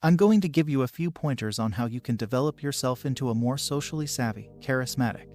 I'm going to give you a few pointers on how you can develop yourself into a more socially savvy, charismatic,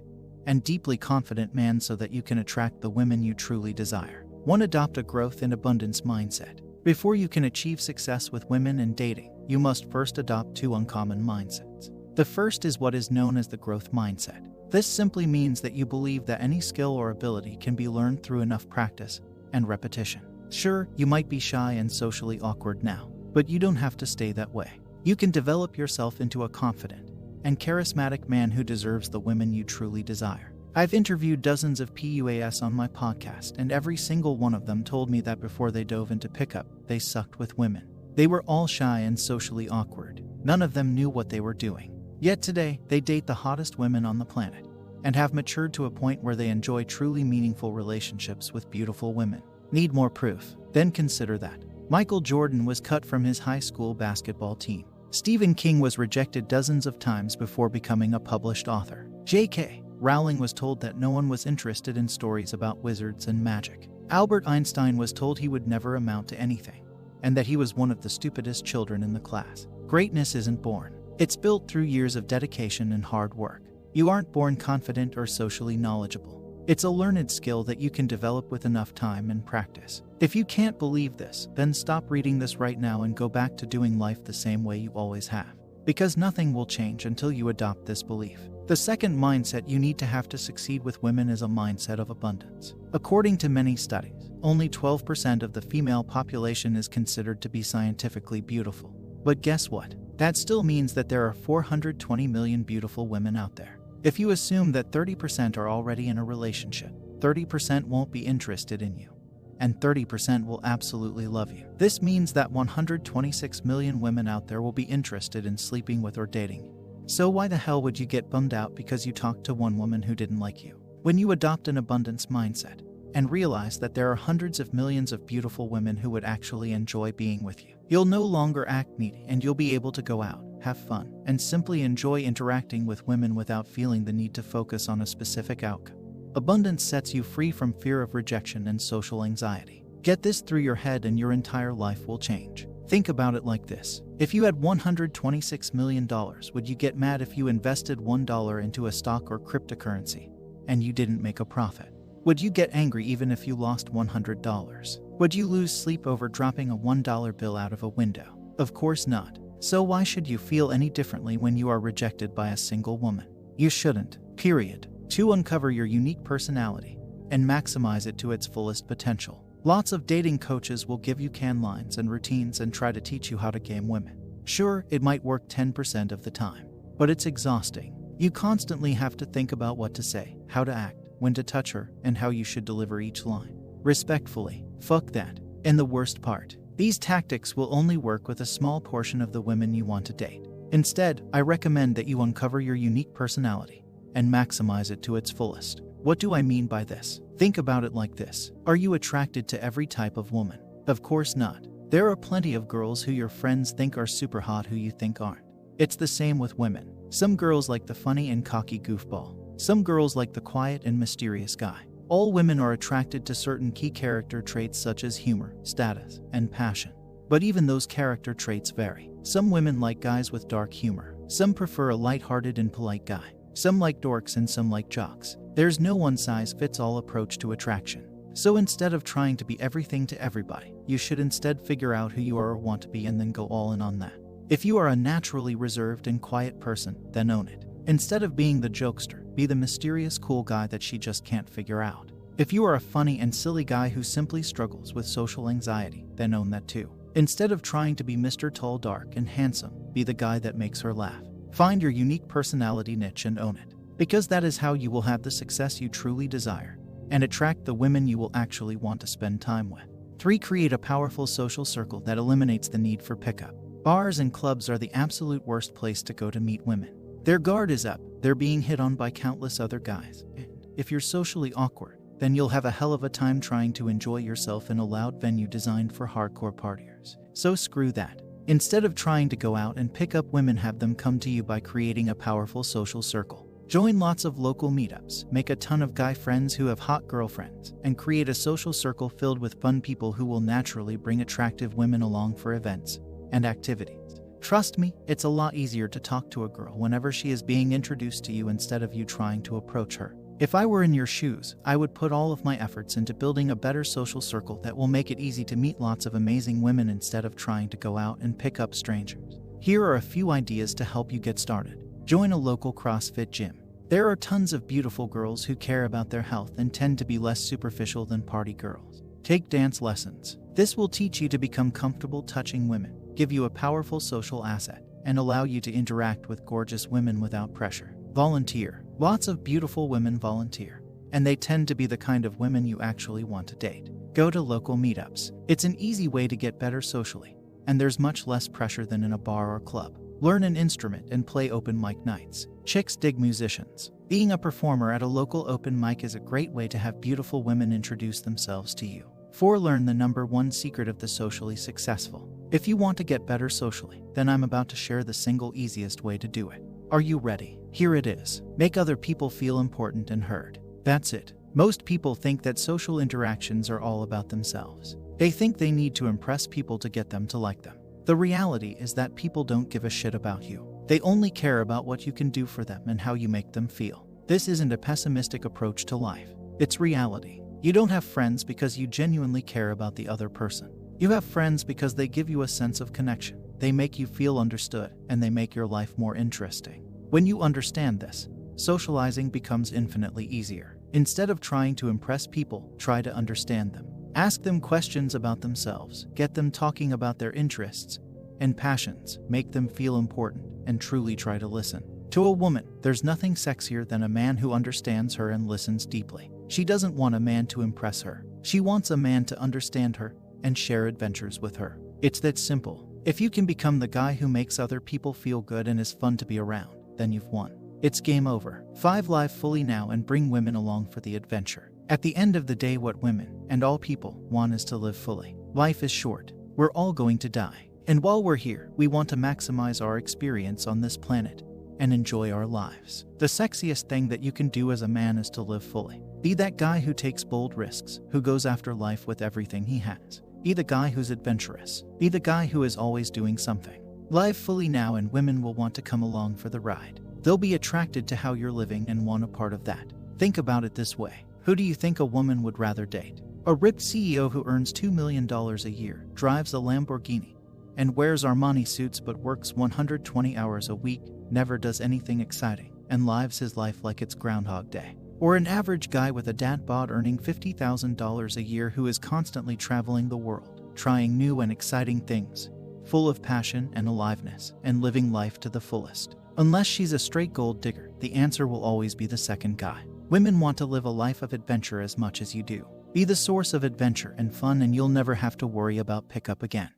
and deeply confident man so that you can attract the women you truly desire. 1. Adopt a growth and abundance mindset. Before you can achieve success with women and dating, you must first adopt 2 uncommon mindsets. The first is what is known as the growth mindset. This simply means that you believe that any skill or ability can be learned through enough practice and repetition. Sure, you might be shy and socially awkward now, but you don't have to stay that way. You can develop yourself into a confident and charismatic man who deserves the women you truly desire. I've interviewed dozens of PUAS on my podcast, and every single one of them told me that before they dove into pickup, they sucked with women. They were all shy and socially awkward. None of them knew what they were doing. Yet today, they date the hottest women on the planet and have matured to a point where they enjoy truly meaningful relationships with beautiful women. Need more proof? Then consider that Michael Jordan was cut from his high school basketball team. Stephen King was rejected dozens of times before becoming a published author. J.K. Rowling was told that no one was interested in stories about wizards and magic. Albert Einstein was told he would never amount to anything, and that he was one of the stupidest children in the class. Greatness isn't born. It's built through years of dedication and hard work. You aren't born confident or socially knowledgeable. It's a learned skill that you can develop with enough time and practice. If you can't believe this, then stop reading this right now and go back to doing life the same way you always have. Because nothing will change until you adopt this belief. The second mindset you need to have to succeed with women is a mindset of abundance. According to many studies, only 12% of the female population is considered to be scientifically beautiful. But guess what? That still means that there are 420 million beautiful women out there. If you assume that 30% are already in a relationship, 30% won't be interested in you, and 30% will absolutely love you. This means that 126 million women out there will be interested in sleeping with or dating you. So why the hell would you get bummed out because you talked to one woman who didn't like you? When you adopt an abundance mindset and realize that there are hundreds of millions of beautiful women who would actually enjoy being with you, you'll no longer act needy and you'll be able to go out, have fun, and simply enjoy interacting with women without feeling the need to focus on a specific outcome. Abundance sets you free from fear of rejection and social anxiety. Get this through your head and your entire life will change. Think about it like this. If you had $126 million, would you get mad if you invested $1 into a stock or cryptocurrency and you didn't make a profit? Would you get angry even if you lost $100? Would you lose sleep over dropping a $1 bill out of a window? Of course not. So why should you feel any differently when you are rejected by a single woman? You shouldn't. Period. 2. Uncover your unique personality and maximize it to its fullest potential. Lots of dating coaches will give you canned lines and routines and try to teach you how to game women. Sure, it might work 10% of the time, but it's exhausting. You constantly have to think about what to say, how to act, when to touch her, and how you should deliver each line. Respectfully, fuck that. And the worst part, these tactics will only work with a small portion of the women you want to date. Instead, I recommend that you uncover your unique personality and maximize it to its fullest. What do I mean by this? Think about it like this. Are you attracted to every type of woman? Of course not. There are plenty of girls who your friends think are super hot who you think aren't. It's the same with women. Some girls like the funny and cocky goofball. Some girls like the quiet and mysterious guy. All women are attracted to certain key character traits such as humor, status, and passion. But even those character traits vary. Some women like guys with dark humor. Some prefer a lighthearted and polite guy. Some like dorks and some like jocks. There's no one-size-fits-all approach to attraction. So instead of trying to be everything to everybody, you should instead figure out who you are or want to be and then go all in on that. If you are a naturally reserved and quiet person, then own it. Instead of being the jokester, be the mysterious cool guy that she just can't figure out. If you are a funny and silly guy who simply struggles with social anxiety, then own that too. Instead of trying to be Mr. Tall, Dark, and Handsome, be the guy that makes her laugh. Find your unique personality niche and own it. Because that is how you will have the success you truly desire and attract the women you will actually want to spend time with. 3. Create a powerful social circle that eliminates the need for pickup. Bars and clubs are the absolute worst place to go to meet women. Their guard is up, they're being hit on by countless other guys. And if you're socially awkward, then you'll have a hell of a time trying to enjoy yourself in a loud venue designed for hardcore partiers. So screw that. Instead of trying to go out and pick up women, have them come to you by creating a powerful social circle. Join lots of local meetups, make a ton of guy friends who have hot girlfriends, and create a social circle filled with fun people who will naturally bring attractive women along for events and activities. Trust me, it's a lot easier to talk to a girl whenever she is being introduced to you instead of you trying to approach her. If I were in your shoes, I would put all of my efforts into building a better social circle that will make it easy to meet lots of amazing women instead of trying to go out and pick up strangers. Here are a few ideas to help you get started. Join a local CrossFit gym. There are tons of beautiful girls who care about their health and tend to be less superficial than party girls. Take dance lessons. This will teach you to become comfortable touching women, give you a powerful social asset, and allow you to interact with gorgeous women without pressure. Volunteer. Lots of beautiful women volunteer, and they tend to be the kind of women you actually want to date. Go to local meetups. It's an easy way to get better socially, and there's much less pressure than in a bar or club. Learn an instrument and play open mic nights. Chicks dig musicians. Being a performer at a local open mic is a great way to have beautiful women introduce themselves to you. 4. Learn the number one secret of the socially successful. If you want to get better socially, then I'm about to share the single easiest way to do it. Are you ready? Here it is. Make other people feel important and heard. That's it. Most people think that social interactions are all about themselves. They think they need to impress people to get them to like them. The reality is that people don't give a shit about you. They only care about what you can do for them and how you make them feel. This isn't a pessimistic approach to life. It's reality. You don't have friends because you genuinely care about the other person. You have friends because they give you a sense of connection. They make you feel understood, and they make your life more interesting. When you understand this, socializing becomes infinitely easier. Instead of trying to impress people, try to understand them. Ask them questions about themselves, get them talking about their interests and passions, make them feel important, and truly try to listen. To a woman, there's nothing sexier than a man who understands her and listens deeply. She doesn't want a man to impress her. She wants a man to understand her and share adventures with her. It's that simple. If you can become the guy who makes other people feel good and is fun to be around, then you've won. It's game over. 5. Live fully now and bring women along for the adventure. At the end of the day, what women, and all people, want is to live fully. Life is short. We're all going to die. And while we're here, we want to maximize our experience on this planet and enjoy our lives. The sexiest thing that you can do as a man is to live fully. Be that guy who takes bold risks, who goes after life with everything he has. Be the guy who's adventurous. Be the guy who is always doing something. Live fully now and women will want to come along for the ride. They'll be attracted to how you're living and want a part of that. Think about it this way. Who do you think a woman would rather date? A ripped CEO who earns $2 million a year, drives a Lamborghini, and wears Armani suits but works 120 hours a week, never does anything exciting, and lives his life like it's Groundhog Day? Or an average guy with a dad bod earning $50,000 a year who is constantly traveling the world, trying new and exciting things, full of passion and aliveness, and living life to the fullest? Unless she's a straight gold digger, the answer will always be the second guy. Women want to live a life of adventure as much as you do. Be the source of adventure and fun, and you'll never have to worry about pickup again.